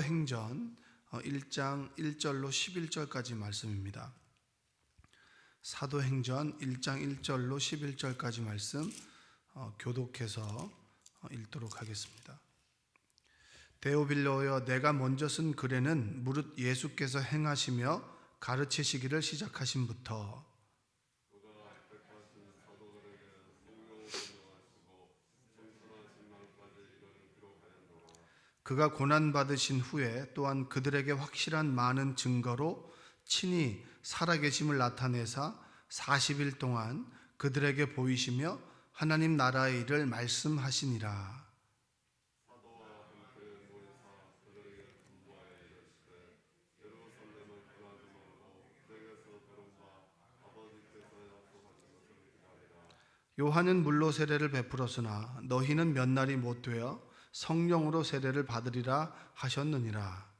사도행전 1장 1절로 11절까지 말씀입니다. 사도행전 1장 1절로 11절까지 말씀 교독해서 읽도록 하겠습니다. 데오빌로여, 내가 먼저 쓴 글에는 무릇 예수께서 행하시며 가르치시기를 시작하심부터 그가 고난받으신 후에 또한 그들에게 확실한 많은 증거로 친히 살아계심을 나타내사 40일 동안 그들에게 보이시며 하나님 나라의 일을 말씀하시니라. 요한은 물로 세례를 베풀었으나 너희는 몇 날이 못 되어 성령으로 세례를 받으리라 하셨느니라.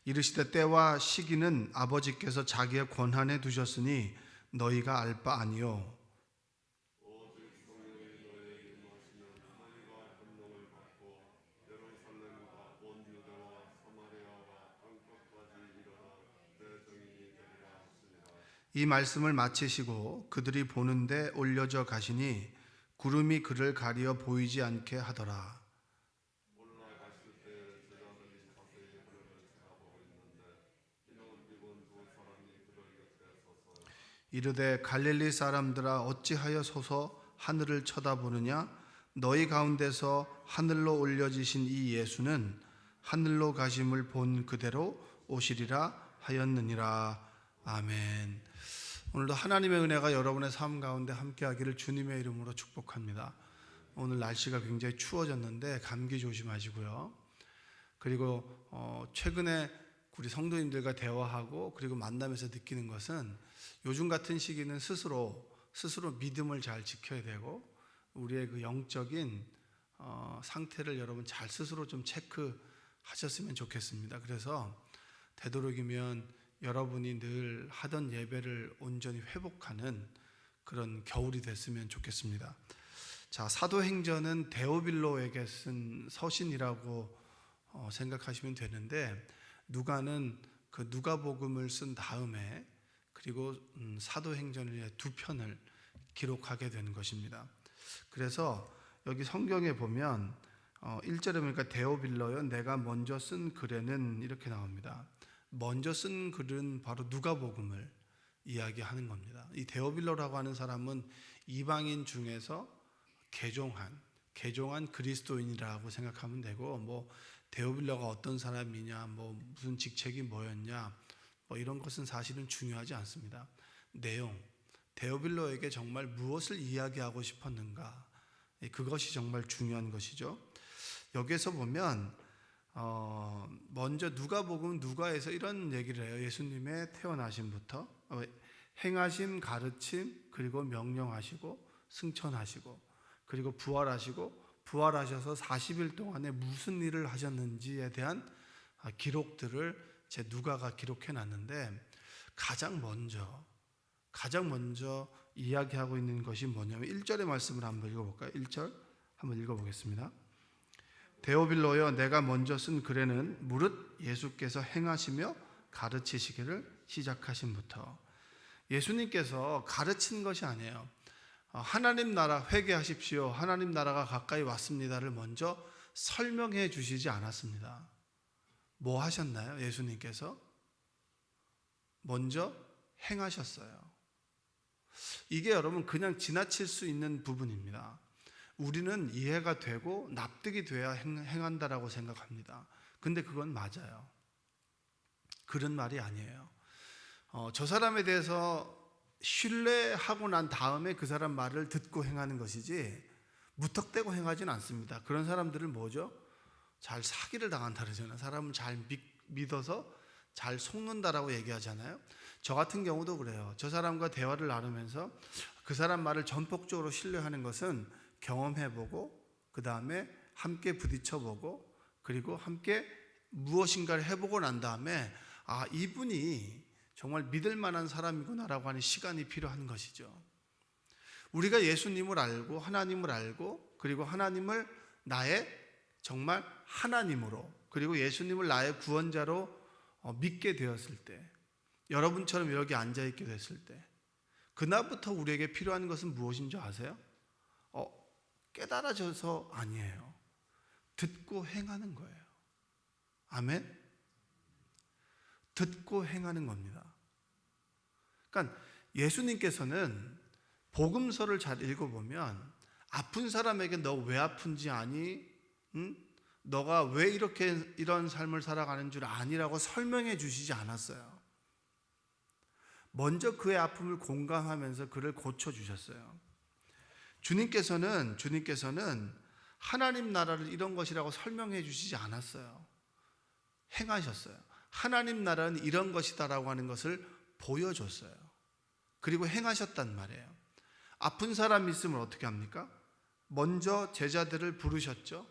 이르시되 때와 시기는 아버지께서 자기의 권한에 두셨으니 너희가 알 바 아니요. 이 말씀을 마치시고 그들이 보는데 올려져 가시니 구름이 그를 가리어 보이지 않게 하더라. 이르되 갈릴리 사람들아, 어찌하여 서서 하늘을 쳐다보느냐? 너희 가운데서 하늘로 올려지신 이 예수는 하늘로 가심을 본 그대로 오시리라 하였느니라. 아멘. 오늘도 하나님의 은혜가 여러분의 삶 가운데 함께하기를 주님의 이름으로 축복합니다. 오늘 날씨가 굉장히 추워졌는데 감기 조심하시고요. 그리고 최근에 우리 성도님들과 대화하고 그리고 만나면서 느끼는 것은 요즘 같은 시기는 스스로 믿음을 잘 지켜야 되고 우리의 그 영적인 상태를 여러분 잘 스스로 좀 체크하셨으면 좋겠습니다. 그래서 되도록이면 여러분이 늘 하던 예배를 온전히 회복하는 그런 겨울이 됐으면 좋겠습니다. 자, 사도행전은 데오빌로에게 쓴 서신이라고 생각하시면 되는데, 누가는 그 누가복음을 쓴 다음에 그리고 사도행전의 두 편을 기록하게 된 것입니다. 그래서 여기 성경에 보면 1절에 보니까 데오빌로여, 내가 먼저 쓴 글에는 이렇게 나옵니다. 먼저 쓴 글은 바로 누가복음을 이야기하는 겁니다. 이 데오빌로라고 하는 사람은 이방인 중에서 개종한 그리스도인이라고 생각하면 되고, 뭐 데오빌로가 어떤 사람이냐, 뭐 무슨 직책이 뭐였냐, 뭐 이런 것은 사실은 중요하지 않습니다. 내용, 데오빌로에게 정말 무엇을 이야기하고 싶었는가, 그것이 정말 중요한 것이죠. 여기에서 보면 먼저 누가복음 누가에서 이런 얘기를 해요. 예수님의 태어나심부터 행하심, 가르침, 그리고 명령하시고 승천하시고 그리고 부활하셔서 40일 동안에 무슨 일을 하셨는지에 대한 기록들을 제 누가가 기록해 놨는데, 가장 먼저 이야기하고 있는 것이 뭐냐면 1절의 말씀을 한번 읽어볼까요? 1절 한번 읽어보겠습니다. 데오빌로여, 내가 먼저 쓴 글에는 무릇 예수께서 행하시며 가르치시기를 시작하심부터. 예수님께서 가르친 것이 아니에요. 하나님 나라 회개하십시오, 하나님 나라가 가까이 왔습니다를 먼저 설명해 주시지 않았습니다. 뭐 하셨나요? 예수님께서 먼저 행하셨어요. 이게 여러분 그냥 지나칠 수 있는 부분입니다. 우리는 이해가 되고 납득이 돼야 행한다라고 생각합니다. 근데 그건 맞아요. 그런 말이 아니에요. 저 사람에 대해서 신뢰하고 난 다음에 그 사람 말을 듣고 행하는 것이지 무턱대고 행하지는 않습니다. 그런 사람들은 뭐죠? 잘 사기를 당한다 그러잖아요. 사람을 잘 믿어서 잘 속는다라고 얘기하잖아요. 저 같은 경우도 그래요. 저 사람과 대화를 나누면서 그 사람 말을 전폭적으로 신뢰하는 것은 경험해보고 그 다음에 함께 부딪혀보고 그리고 함께 무엇인가를 해보고 난 다음에 이분이 정말 믿을 만한 사람이구나라고 하는 시간이 필요한 것이죠. 우리가 예수님을 알고 하나님을 알고 그리고 하나님을 나의 정말 하나님으로 그리고 예수님을 나의 구원자로 믿게 되었을 때, 여러분처럼 여기 앉아있게 됐을 때, 그날부터 우리에게 필요한 것은 무엇인 줄 아세요? 깨달아져서 아니에요. 듣고 행하는 거예요. 아멘? 듣고 행하는 겁니다. 그러니까 예수님께서는 복음서를 잘 읽어보면 아픈 사람에게 너 왜 아픈지 아니? 응? 너가 왜 이런 삶을 살아가는 줄 아니라고 설명해 주시지 않았어요. 먼저 그의 아픔을 공감하면서 그를 고쳐주셨어요. 주님께서는 하나님 나라를 이런 것이라고 설명해 주시지 않았어요. 행하셨어요. 하나님 나라는 이런 것이다라고 하는 것을 보여줬어요. 그리고 행하셨단 말이에요. 아픈 사람이 있으면 어떻게 합니까? 먼저 제자들을 부르셨죠.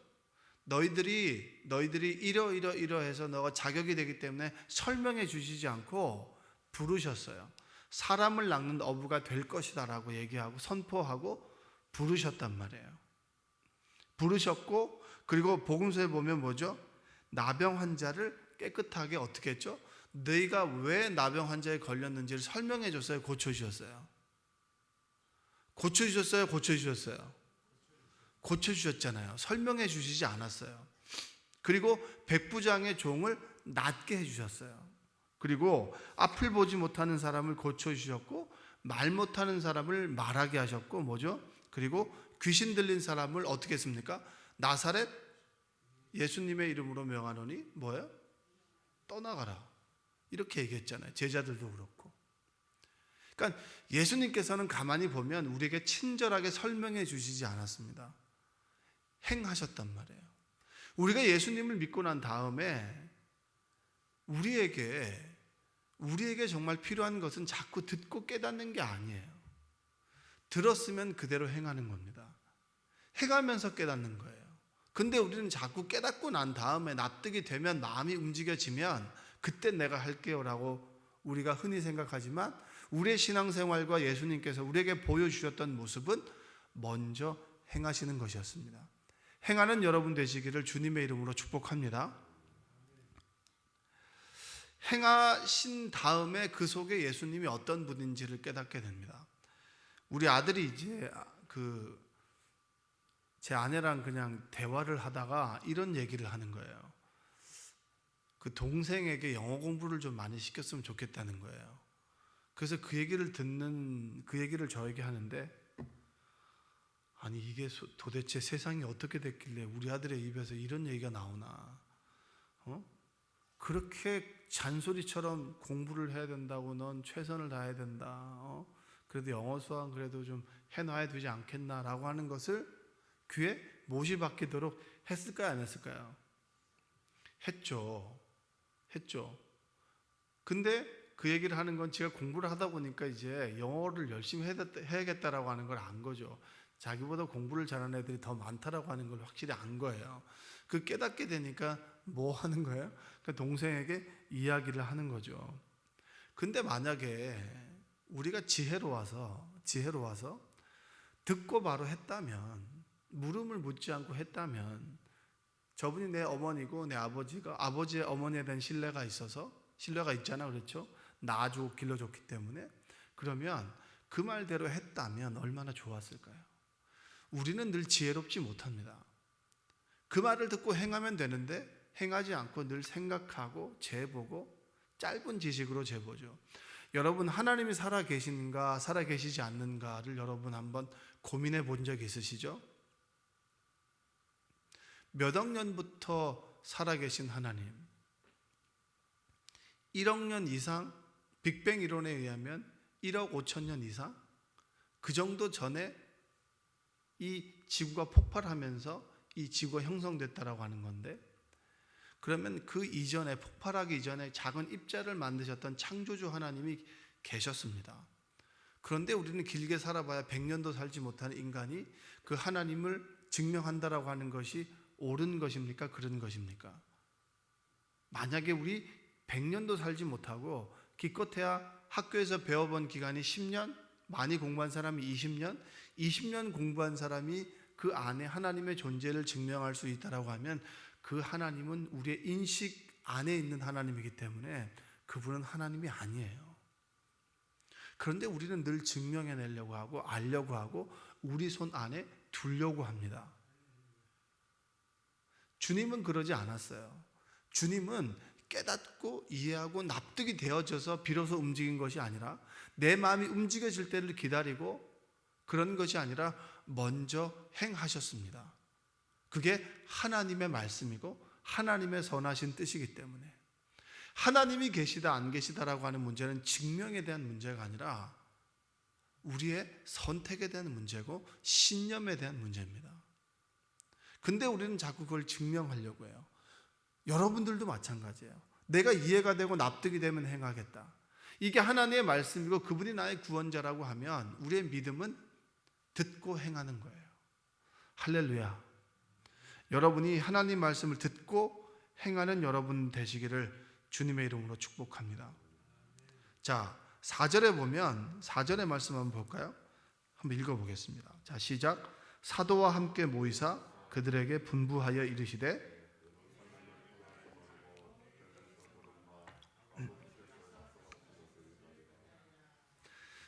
너희들이 이러해서 너가 자격이 되기 때문에 설명해 주시지 않고 부르셨어요. 사람을 낚는 어부가 될 것이다 라고 얘기하고 선포하고 부르셨단 말이에요. 부르셨고, 그리고 복음서에 보면 뭐죠? 나병 환자를 깨끗하게 어떻게 했죠? 너희가 왜 나병 환자에 걸렸는지를 설명해 줬어요? 고쳐주셨어요? 고쳐주셨잖아요. 설명해 주시지 않았어요. 그리고 백부장의 종을 낫게 해주셨어요. 그리고 앞을 보지 못하는 사람을 고쳐주셨고, 말 못하는 사람을 말하게 하셨고, 뭐죠? 그리고 귀신 들린 사람을 어떻게 했습니까? 나사렛 예수님의 이름으로 명하노니 뭐예요? 떠나가라. 이렇게 얘기했잖아요. 제자들도 그렇고. 그러니까 예수님께서는 가만히 보면 우리에게 친절하게 설명해 주시지 않았습니다. 행하셨단 말이에요. 우리가 예수님을 믿고 난 다음에 우리에게 정말 필요한 것은 자꾸 듣고 깨닫는 게 아니에요. 들었으면 그대로 행하는 겁니다. 행하면서 깨닫는 거예요. 근데 우리는 자꾸 깨닫고 난 다음에 납득이 되면, 마음이 움직여지면 그때 내가 할게요 라고 우리가 흔히 생각하지만, 우리의 신앙생활과 예수님께서 우리에게 보여주셨던 모습은 먼저 행하시는 것이었습니다. 행하는 여러분 되시기를 주님의 이름으로 축복합니다. 행하신 다음에 그 속에 예수님이 어떤 분인지를 깨닫게 됩니다. 우리 아들이 이제 제 아내랑 그냥 대화를 하다가 이런 얘기를 하는 거예요. 그 동생에게 영어 공부를 좀 많이 시켰으면 좋겠다는 거예요. 그래서 그 얘기를 저에게 하는데, 아니 이게 도대체 세상이 어떻게 됐길래 우리 아들의 입에서 이런 얘기가 나오나? 그렇게 잔소리처럼 공부를 해야 된다고, 넌 최선을 다해야 된다. 그래도 영어 수학 그래도 좀 해놔야 되지 않겠나라고 하는 것을 귀에 못이 박히도록 했을까요, 안 했을까요? 했죠. 근데 그 얘기를 하는 건 제가 공부를 하다 보니까 이제 영어를 열심히 해야겠다라고 하는 걸 안 거죠. 자기보다 공부를 잘하는 애들이 더 많다라고 하는 걸 확실히 안 거예요. 그 깨닫게 되니까 뭐 하는 거예요? 그러니까 동생에게 이야기를 하는 거죠. 근데 만약에 우리가 지혜로워서 듣고 바로 했다면, 물음을 묻지 않고 했다면, 저분이 내 어머니고 내 아버지의 어머니에 대한 신뢰가 있잖아, 그렇죠? 낳아주고 길러줬기 때문에. 그러면 그 말대로 했다면 얼마나 좋았을까요? 우리는 늘 지혜롭지 못합니다. 그 말을 듣고 행하면 되는데 행하지 않고 늘 생각하고 재보고 짧은 지식으로 재보죠. 여러분, 하나님이 살아계신가 살아계시지 않는가를 여러분 한번 고민해 본 적 있으시죠? 몇 억 년부터 살아계신 하나님, 1억 년 이상, 빅뱅 이론에 의하면 1억 5천 년 이상, 그 정도 전에 이 지구가 폭발하면서 이 지구가 형성됐다라고 하는 건데, 그러면 그 이전에, 폭발하기 이전에 작은 입자를 만드셨던 창조주 하나님이 계셨습니다. 그런데 우리는 길게 살아봐야 100년도 살지 못하는 인간이 그 하나님을 증명한다라고 하는 것이 옳은 것입니까? 그런 것입니까? 만약에 우리 100년도 살지 못하고 기껏해야 학교에서 배워본 기간이 10년, 많이 공부한 사람이 20년 공부한 사람이 그 안에 하나님의 존재를 증명할 수 있다라고 하면 그 하나님은 우리의 인식 안에 있는 하나님이기 때문에 그분은 하나님이 아니에요. 그런데 우리는 늘 증명해내려고 하고 알려고 하고 우리 손 안에 두려고 합니다. 주님은 그러지 않았어요. 주님은 깨닫고 이해하고 납득이 되어져서 비로소 움직인 것이 아니라 내 마음이 움직여질 때를 기다리고 그런 것이 아니라 먼저 행하셨습니다. 그게 하나님의 말씀이고 하나님의 선하신 뜻이기 때문에 하나님이 계시다 안 계시다라고 하는 문제는 증명에 대한 문제가 아니라 우리의 선택에 대한 문제고 신념에 대한 문제입니다. 근데 우리는 자꾸 그걸 증명하려고 해요. 여러분들도 마찬가지예요. 내가 이해가 되고 납득이 되면 행하겠다. 이게 하나님의 말씀이고 그분이 나의 구원자라고 하면 우리의 믿음은 듣고 행하는 거예요. 할렐루야. 여러분이 하나님 말씀을 듣고 행하는 여러분 되시기를 주님의 이름으로 축복합니다. 자, 4절에 보면 4절의 말씀 한번 볼까요? 한번 읽어보겠습니다. 자, 시작. 사도와 함께 모이사 그들에게 분부하여 이르시되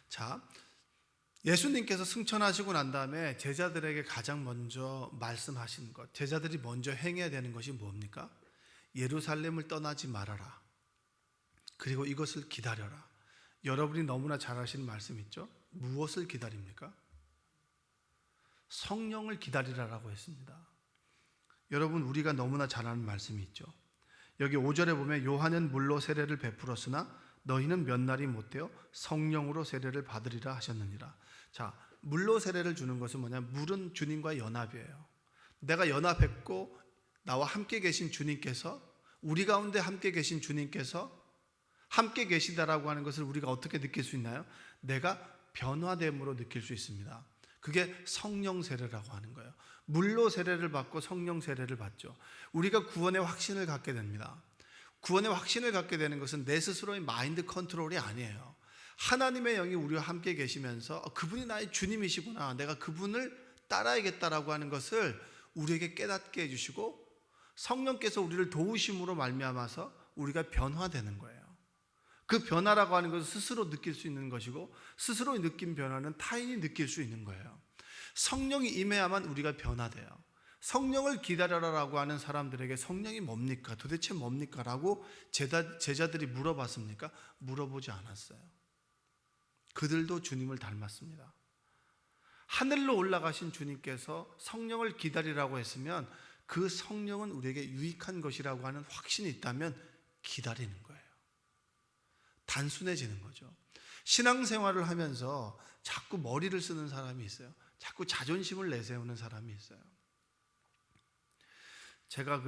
자, 예수님께서 승천하시고 난 다음에 제자들에게 가장 먼저 말씀하신 것, 제자들이 먼저 행해야 되는 것이 뭡니까? 예루살렘을 떠나지 말아라. 그리고 이것을 기다려라. 여러분이 너무나 잘 아시는 말씀 있죠? 무엇을 기다립니까? 성령을 기다리라라고 했습니다. 여러분, 우리가 너무나 잘 아는 말씀이 있죠. 여기 5절에 보면 요한은 물로 세례를 베풀었으나 너희는 몇 날이 못되어 성령으로 세례를 받으리라 하셨느니라. 자, 물로 세례를 주는 것은 뭐냐? 물은 주님과의 연합이에요. 내가 연합했고 나와 함께 계신 주님께서, 우리 가운데 함께 계신 주님께서 함께 계시다라고 하는 것을 우리가 어떻게 느낄 수 있나요? 내가 변화됨으로 느낄 수 있습니다. 그게 성령 세례라고 하는 거예요. 물로 세례를 받고 성령 세례를 받죠. 우리가 구원의 확신을 갖게 됩니다. 구원의 확신을 갖게 되는 것은 내 스스로의 마인드 컨트롤이 아니에요. 하나님의 영이 우리와 함께 계시면서 그분이 나의 주님이시구나, 내가 그분을 따라야겠다라고 하는 것을 우리에게 깨닫게 해주시고 성령께서 우리를 도우심으로 말미암아서 우리가 변화되는 거예요. 그 변화라고 하는 것을 스스로 느낄 수 있는 것이고 스스로 느낀 변화는 타인이 느낄 수 있는 거예요. 성령이 임해야만 우리가 변화돼요. 성령을 기다려라라고 하는 사람들에게 성령이 뭡니까? 도대체 뭡니까? 라고 제자들이 물어봤습니까? 물어보지 않았어요. 그들도 주님을 닮았습니다. 하늘로 올라가신 주님께서 성령을 기다리라고 했으면 그 성령은 우리에게 유익한 것이라고 하는 확신이 있다면 기다리는 거예요. 단순해지는 거죠. 신앙생활을 하면서 자꾸 머리를 쓰는 사람이 있어요. 자꾸 자존심을 내세우는 사람이 있어요. 제가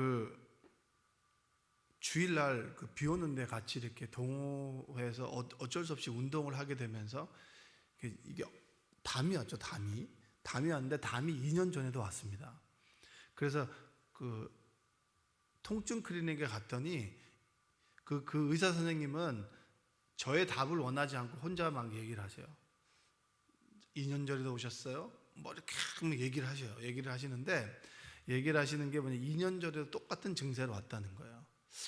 주일날 비 오는데 같이 이렇게 동호회에서 어쩔 수 없이 운동을 하게 되면서 이게 담이 왔죠. 담이 왔는데 담이 2년 전에도 왔습니다. 그래서 통증 클리닉에 갔더니 그 의사 선생님은 저의 답을 원하지 않고 혼자 막 얘기를 하세요. 2년 전에도 오셨어요? 뭐 이렇게 얘기를 하셔요. 얘기를 하시는데 얘기를 하시는 게 뭐냐, 2년 전에도 똑같은 증세로 왔다는 거예요.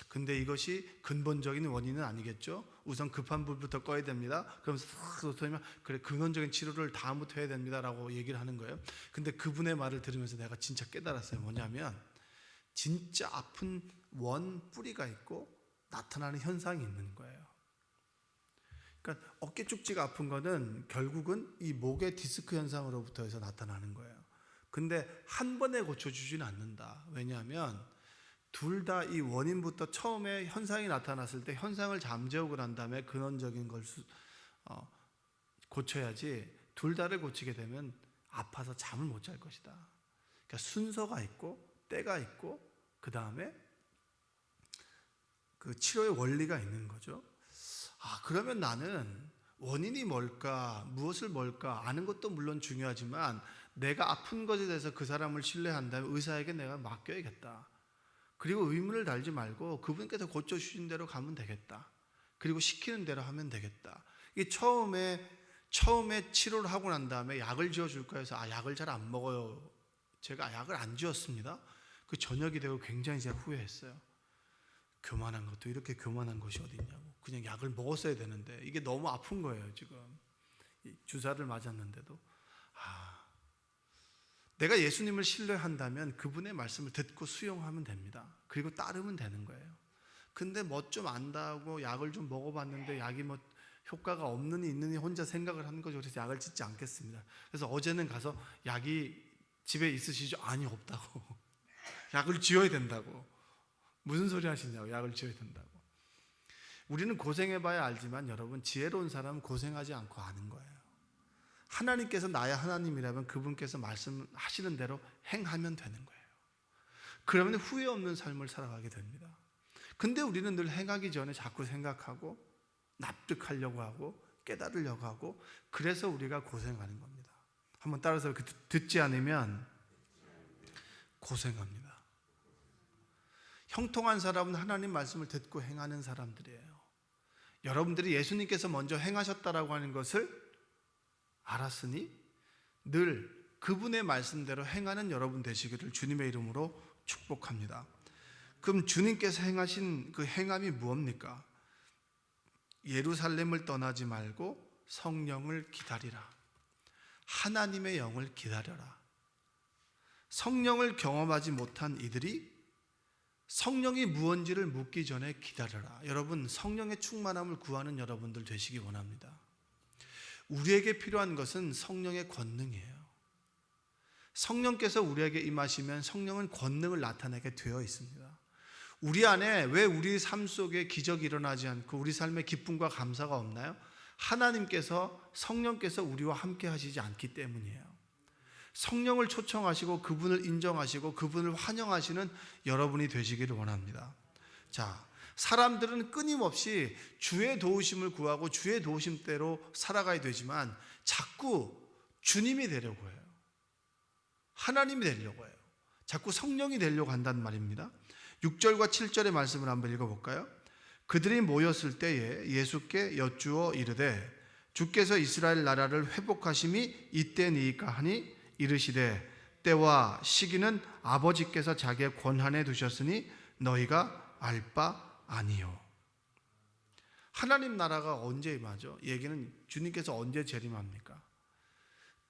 근데 이것이 근본적인 원인은 아니겠죠. 우선 급한 불부터 꺼야 됩니다. 그러면서 그래, 근원적인 치료를 다음부터 해야 됩니다라고 얘기를 하는 거예요. 근데 그분의 말을 들으면서 내가 진짜 깨달았어요. 뭐냐면 진짜 아픈 원 뿌리가 있고 나타나는 현상이 있는 거예요. 그러니까 어깨 쪽지가 아픈 거는 결국은 이 목의 디스크 현상으로부터 해서 나타나는 거예요. 근데 한 번에 고쳐주지는 않는다. 왜냐하면 둘 다 이 원인부터 처음에 현상이 나타났을 때 현상을 잠재우고 난 다음에 근원적인 걸 고쳐야지, 둘 다를 고치게 되면 아파서 잠을 못 잘 것이다. 그러니까 순서가 있고 때가 있고 그 다음에 그 치료의 원리가 있는 거죠. 그러면 나는 원인이 뭘까, 무엇을 뭘까 아는 것도 물론 중요하지만 내가 아픈 것에 대해서 그 사람을 신뢰한다면 의사에게 내가 맡겨야겠다. 그리고 의문을 달지 말고 그분께서 고쳐주신 대로 가면 되겠다. 그리고 시키는 대로 하면 되겠다. 이게 처음에 처음에 치료를 하고 난 다음에 약을 지어줄까 해서 약을 잘 안 먹어요. 제가 약을 안 지었습니다. 그 저녁이 되고 굉장히 제가 후회했어요. 교만한 것도 이렇게 교만한 것이 어딨냐고. 그냥 약을 먹었어야 되는데 이게 너무 아픈 거예요. 지금 주사를 맞았는데도. 내가 예수님을 신뢰한다면 그분의 말씀을 듣고 수용하면 됩니다. 그리고 따르면 되는 거예요. 근데 뭐 좀 안다고 약을 좀 먹어봤는데 약이 뭐 효과가 없느니 있느니 혼자 생각을 하는 거죠. 그래서 약을 짓지 않겠습니다. 그래서 어제는 가서 약이 집에 있으시죠? 아니, 없다고. 약을 지어야 된다고. 무슨 소리 하시냐고. 약을 지어야 된다고. 우리는 고생해봐야 알지만 여러분, 지혜로운 사람은 고생하지 않고 아는 거예요. 하나님께서 나의 하나님이라면 그분께서 말씀하시는 대로 행하면 되는 거예요. 그러면 후회 없는 삶을 살아가게 됩니다. 근데 우리는 늘 행하기 전에 자꾸 생각하고 납득하려고 하고 깨달으려고 하고, 그래서 우리가 고생하는 겁니다. 한번 따라서 듣지 않으면 고생합니다. 형통한 사람은 하나님 말씀을 듣고 행하는 사람들이에요. 여러분들이 예수님께서 먼저 행하셨다라고 하는 것을 알았으니 늘 그분의 말씀대로 행하는 여러분 되시기를 주님의 이름으로 축복합니다. 그럼 주님께서 행하신 그 행함이 무엇입니까? 예루살렘을 떠나지 말고 성령을 기다리라. 하나님의 영을 기다려라. 성령을 경험하지 못한 이들이 성령이 무언지를 묻기 전에 기다려라. 여러분, 성령의 충만함을 구하는 여러분들 되시기 원합니다. 우리에게 필요한 것은 성령의 권능이에요. 성령께서 우리에게 임하시면 성령은 권능을 나타내게 되어 있습니다. 우리 안에 왜 우리 삶 속에 기적이 일어나지 않고 우리 삶에 기쁨과 감사가 없나요? 하나님께서, 성령께서 우리와 함께 하시지 않기 때문이에요. 성령을 초청하시고 그분을 인정하시고 그분을 환영하시는 여러분이 되시기를 원합니다. 자, 사람들은 끊임없이 주의 도우심을 구하고 주의 도우심대로 살아가야 되지만 자꾸 주님이 되려고 해요. 하나님이 되려고 해요. 자꾸 성령이 되려고 한단 말입니다. 6절과 7절의 말씀을 한번 읽어볼까요? 그들이 모였을 때에 예수께 여쭈어 이르되 주께서 이스라엘 나라를 회복하심이 이때니이까 하니 이르시되 때와 시기는 아버지께서 자기의 권한에 두셨으니 너희가 알 바 아니요. 하나님 나라가 언제 임하죠? 얘기는 주님께서 언제 재림합니까?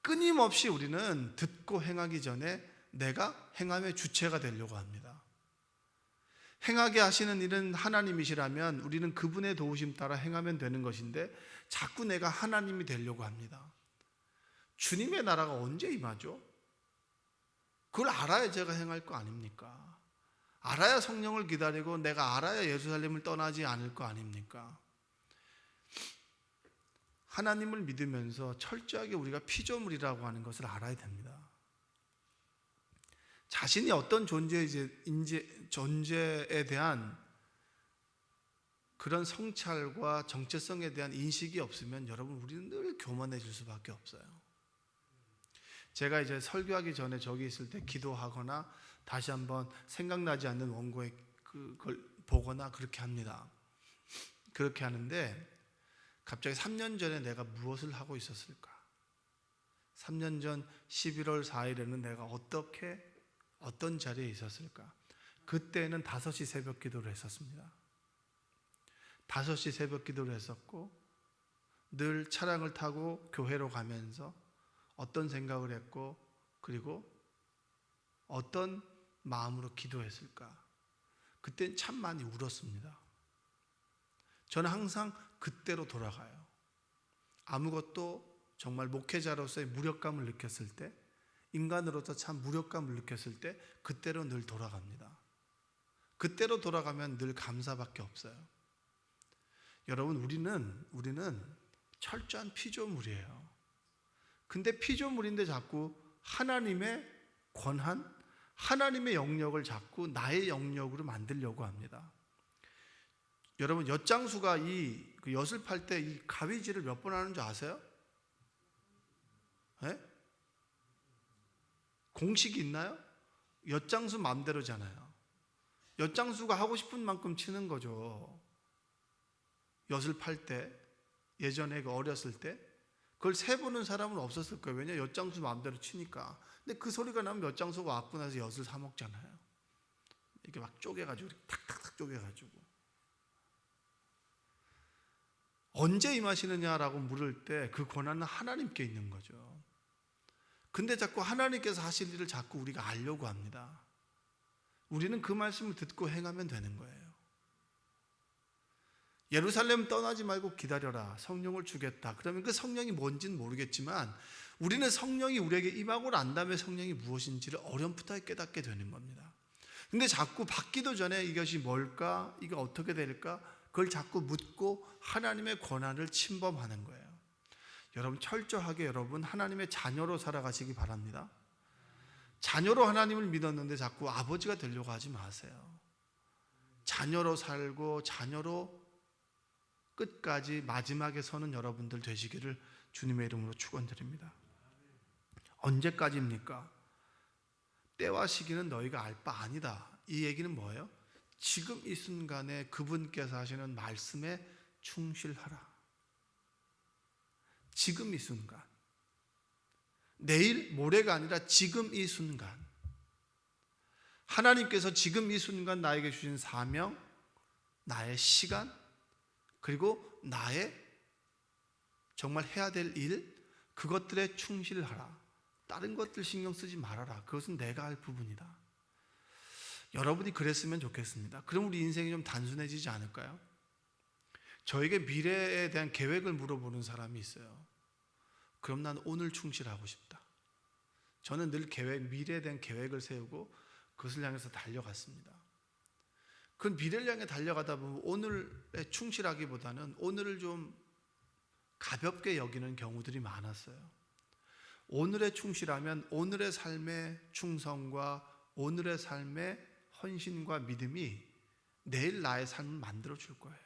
끊임없이 우리는 듣고 행하기 전에 내가 행함의 주체가 되려고 합니다. 행하게 하시는 일은 하나님이시라면 우리는 그분의 도우심 따라 행하면 되는 것인데 자꾸 내가 하나님이 되려고 합니다. 주님의 나라가 언제 임하죠? 그걸 알아야 제가 행할 거 아닙니까? 알아야 성령을 기다리고 내가 알아야 예루살렘을 떠나지 않을 거 아닙니까? 하나님을 믿으면서 철저하게 우리가 피조물이라고 하는 것을 알아야 됩니다. 자신이 어떤 존재에 대한 그런 성찰과 정체성에 대한 인식이 없으면 여러분, 우리는 늘 교만해질 수밖에 없어요. 제가 이제 설교하기 전에 저기 있을 때 기도하거나 다시 한번 생각나지 않는 원고에 그걸 보거나 그렇게 합니다. 그렇게 하는데 갑자기 3년 전에 내가 무엇을 하고 있었을까? 3년 전 11월 4일에는 내가 어떤 자리에 있었을까? 그때는 5시 새벽 기도를 했었습니다. 5시 새벽 기도를 했었고 늘 차량을 타고 교회로 가면서 어떤 생각을 했고 그리고 어떤 마음으로 기도했을까? 그때 참 많이 울었습니다. 저는 항상 그때로 돌아가요. 아무것도 정말 목회자로서의 무력감을 느꼈을 때, 인간으로서 참 무력감을 느꼈을 때 그때로 늘 돌아갑니다. 그때로 돌아가면 늘 감사밖에 없어요. 여러분, 우리는 철저한 피조물이에요. 근데 피조물인데 자꾸 하나님의 권한, 하나님의 영역을 자꾸 나의 영역으로 만들려고 합니다. 여러분, 엿장수가 그 엿을 팔 때 이 가위질을 몇 번 하는 줄 아세요? 네? 공식이 있나요? 엿장수 마음대로잖아요. 엿장수가 하고 싶은 만큼 치는 거죠. 엿을 팔 때, 예전에 어렸을 때 그걸 세보는 사람은 없었을 거예요. 왜냐? 엿장수 마음대로 치니까. 근데 그 소리가 나면 엿장수가 왔고 나서 엿을 사 먹잖아요. 이렇게 막 쪼개가지고 탁탁탁 쪼개가지고. 언제 임하시느냐라고 물을 때 그 권한은 하나님께 있는 거죠. 근데 자꾸 하나님께서 하실 일을 자꾸 우리가 알려고 합니다. 우리는 그 말씀을 듣고 행하면 되는 거예요. 예루살렘 떠나지 말고 기다려라. 성령을 주겠다. 그러면 그 성령이 뭔지는 모르겠지만 우리는 성령이 우리에게 임하고 난 다음에 성령이 무엇인지를 어렴풋하게 깨닫게 되는 겁니다. 근데 자꾸 받기도 전에 이것이 뭘까? 이게 어떻게 될까? 그걸 자꾸 묻고 하나님의 권한을 침범하는 거예요. 여러분 철저하게 여러분 하나님의 자녀로 살아가시기 바랍니다. 자녀로 하나님을 믿었는데 자꾸 아버지가 되려고 하지 마세요. 자녀로 살고 자녀로 끝까지 마지막에 서는 여러분들 되시기를 주님의 이름으로 축원드립니다. 언제까지입니까? 때와 시기는 너희가 알 바 아니다. 이 얘기는 뭐예요? 지금 이 순간에 그분께서 하시는 말씀에 충실하라. 지금 이 순간. 내일 모레가 아니라 지금 이 순간. 하나님께서 지금 이 순간 나에게 주신 사명, 나의 시간, 그리고 나의 정말 해야 될 일, 그것들에 충실하라. 다른 것들 신경 쓰지 말아라. 그것은 내가 할 부분이다. 여러분이 그랬으면 좋겠습니다. 그럼 우리 인생이 좀 단순해지지 않을까요? 저에게 미래에 대한 계획을 물어보는 사람이 있어요. 그럼 난 오늘 충실하고 싶다. 저는 늘 미래에 대한 계획을 세우고 그것을 향해서 달려갔습니다. 그 미래를 향해 달려가다 보면 오늘에 충실하기보다는 오늘을 좀 가볍게 여기는 경우들이 많았어요. 오늘에 충실하면 오늘의 삶의 충성과 오늘의 삶의 헌신과 믿음이 내일 나의 삶을 만들어 줄 거예요.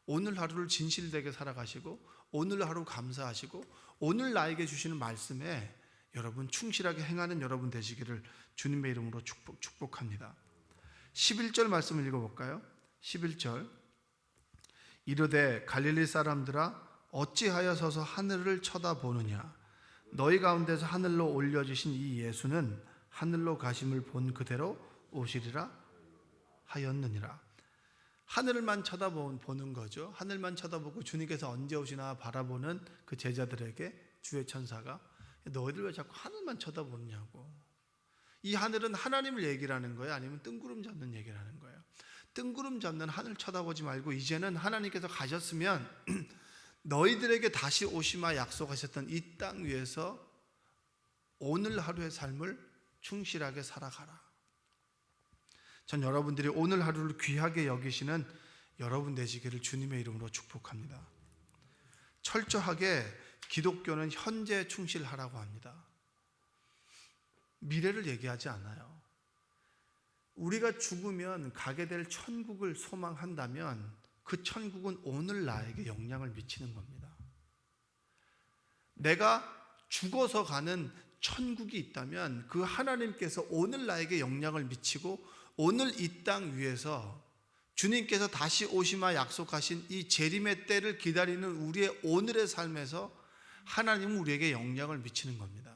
오늘 하루를 진실되게 살아가시고 오늘 하루 감사하시고 오늘 나에게 주시는 말씀에 여러분 충실하게 행하는 여러분 되시기를 주님의 이름으로 축복합니다. 11절 말씀을 읽어볼까요? 11절 이르되 갈릴리 사람들아 어찌하여 서서 하늘을 쳐다보느냐 너희 가운데서 하늘로 올려지신 이 예수는 하늘로 가심을 본 그대로 오시리라 하였느니라. 하늘만 쳐다보는 거죠. 하늘만 쳐다보고 주님께서 언제 오시나 바라보는 그 제자들에게 주의 천사가 너희들 왜 자꾸 하늘만 쳐다보느냐고. 이 하늘은 하나님을 얘기를 하는 거예요? 아니면 뜬구름 잡는 얘기를 하는 거예요? 뜬구름 잡는 하늘 쳐다보지 말고 이제는 하나님께서 가셨으면 너희들에게 다시 오시마 약속하셨던 이 땅 위에서 오늘 하루의 삶을 충실하게 살아가라. 전 여러분들이 오늘 하루를 귀하게 여기시는 여러분 되시기를 주님의 이름으로 축복합니다. 철저하게 기독교는 현재에 충실하라고 합니다. 미래를 얘기하지 않아요. 우리가 죽으면 가게 될 천국을 소망한다면 그 천국은 오늘 나에게 영향을 미치는 겁니다. 내가 죽어서 가는 천국이 있다면 그 하나님께서 오늘 나에게 영향을 미치고 오늘 이 땅 위에서 주님께서 다시 오시마 약속하신 이 재림의 때를 기다리는 우리의 오늘의 삶에서 하나님은 우리에게 영향을 미치는 겁니다.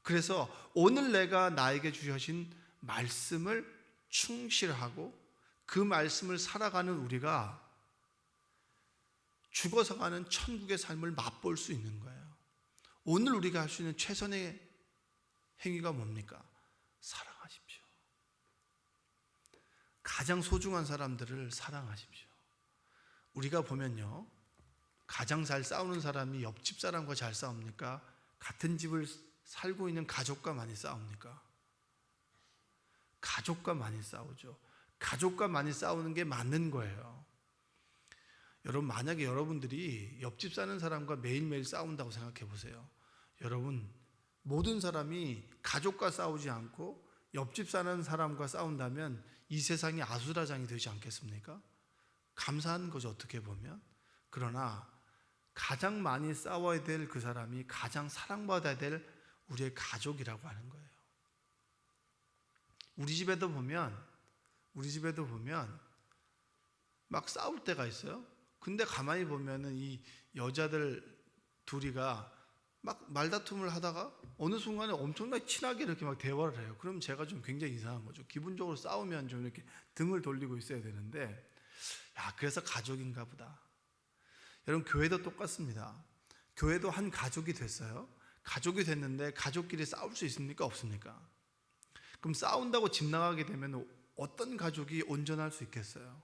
그래서 오늘 내가 나에게 주신 말씀을 충실하고 그 말씀을 살아가는 우리가 죽어서 가는 천국의 삶을 맛볼 수 있는 거예요. 오늘 우리가 할 수 있는 최선의 행위가 뭡니까? 사랑하십시오. 가장 소중한 사람들을 사랑하십시오. 우리가 보면요, 가장 잘 싸우는 사람이 옆집 사람과 잘 싸웁니까? 같은 집을 살고 있는 가족과 많이 싸웁니까? 가족과 많이 싸우죠. 가족과 많이 싸우는 게 맞는 거예요. 여러분, 만약에 여러분들이 옆집 사는 사람과 매일매일 싸운다고 생각해 보세요. 여러분, 모든 사람이 가족과 싸우지 않고 옆집 사는 사람과 싸운다면 이 세상이 아수라장이 되지 않겠습니까? 감사한 거죠, 어떻게 보면. 그러나 가장 많이 싸워야 될 그 사람이 가장 사랑받아야 될 우리의 가족이라고 하는 거예요. 우리 집에도 보면 막 싸울 때가 있어요. 근데 가만히 보면은 이 여자들 둘이가 막 말다툼을 하다가 어느 순간에 엄청나게 친하게 이렇게 막 대화를 해요. 그럼 제가 좀 굉장히 이상한 거죠. 기본적으로 싸우면 좀 이렇게 등을 돌리고 있어야 되는데, 야, 그래서 가족인가 보다. 여러분, 교회도 똑같습니다. 교회도 한 가족이 됐어요. 가족이 됐는데 가족끼리 싸울 수 있습니까? 없습니까? 그럼 싸운다고 집 나가게 되면 어떤 가족이 온전할 수 있겠어요?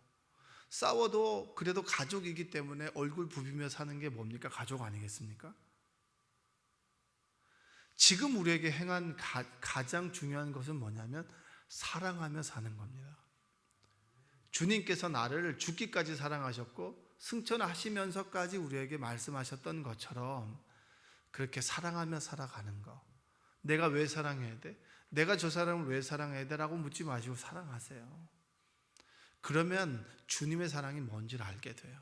싸워도 그래도 가족이기 때문에 얼굴 부비며 사는 게 뭡니까? 가족 아니겠습니까? 지금 우리에게 행한 가장 중요한 것은 뭐냐면 사랑하며 사는 겁니다. 주님께서 나를 죽기까지 사랑하셨고 승천하시면서까지 우리에게 말씀하셨던 것처럼 그렇게 사랑하며 살아가는 거. 내가 왜 사랑해야 돼? 내가 저 사람을 왜 사랑해야 돼? 라고 묻지 마시고 사랑하세요. 그러면 주님의 사랑이 뭔지를 알게 돼요.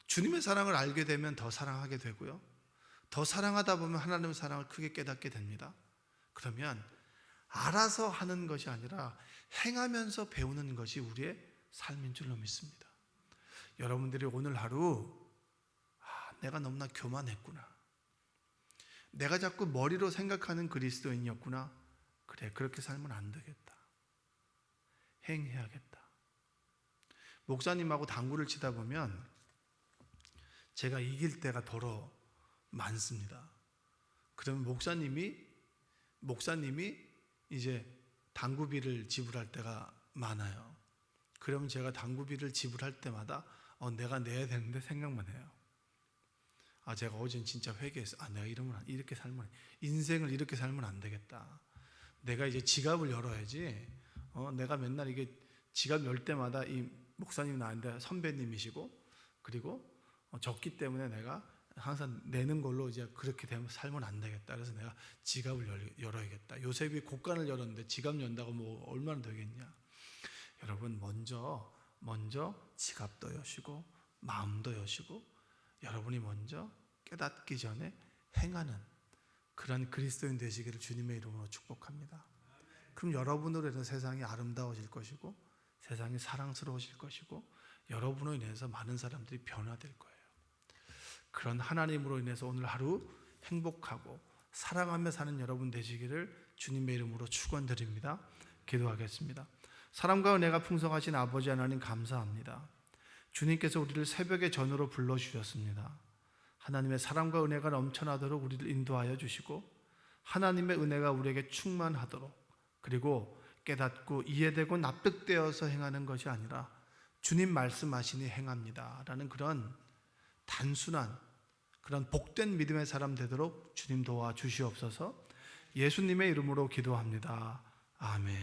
주님의 사랑을 알게 되면 더 사랑하게 되고요. 더 사랑하다 보면 하나님의 사랑을 크게 깨닫게 됩니다. 그러면 알아서 하는 것이 아니라 행하면서 배우는 것이 우리의 삶인 줄로 믿습니다. 여러분들이 오늘 하루 내가 너무나 교만했구나. 내가 자꾸 머리로 생각하는 그리스도인이었구나. 그래, 그렇게 살면 안 되겠다. 행해야겠다. 목사님하고 당구를 치다 보면 제가 이길 때가 더러 많습니다. 그러면 목사님이 이제 당구비를 지불할 때가 많아요. 그러면 제가 당구비를 지불할 때마다 내가 내야 되는데 생각만 해요. 제가 어젠 진짜 회개했어. 내가 이렇게 살면, 인생을 이렇게 살면 안 되겠다. 내가 이제 지갑을 열어야지. 내가 맨날 이게 지갑 열 때마다 이 목사님이 나한테 선배님이시고, 그리고 적기 때문에 내가 항상 내는 걸로 이제 그렇게 되면 살면 안 되겠다. 그래서 내가 지갑을 열어야겠다. 요셉이 곡간을 열었는데 지갑 연다고 뭐 얼마나 되겠냐. 여러분, 먼저 지갑도 여시고 마음도 여시고 여러분이 먼저 깨닫기 전에 행하는 그런 그리스도인 되시기를 주님의 이름으로 축복합니다. 그럼 여러분으로 인해서 세상이 아름다워질 것이고 세상이 사랑스러워질 것이고 여러분으로 인해서 많은 사람들이 변화될 거예요. 그런 하나님으로 인해서 오늘 하루 행복하고 사랑하며 사는 여러분 되시기를 주님의 이름으로 축원드립니다. 기도하겠습니다. 사랑과 은혜가 풍성하신 아버지 하나님 감사합니다. 주님께서 우리를 새벽의 전으로 불러주셨습니다. 하나님의 사랑과 은혜가 넘쳐나도록 우리를 인도하여 주시고 하나님의 은혜가 우리에게 충만하도록, 그리고 깨닫고 이해되고 납득되어서 행하는 것이 아니라 주님 말씀하시니 행합니다 라는 그런 단순한 그런 복된 믿음의 사람 되도록 주님 도와주시옵소서. 예수님의 이름으로 기도합니다. 아멘.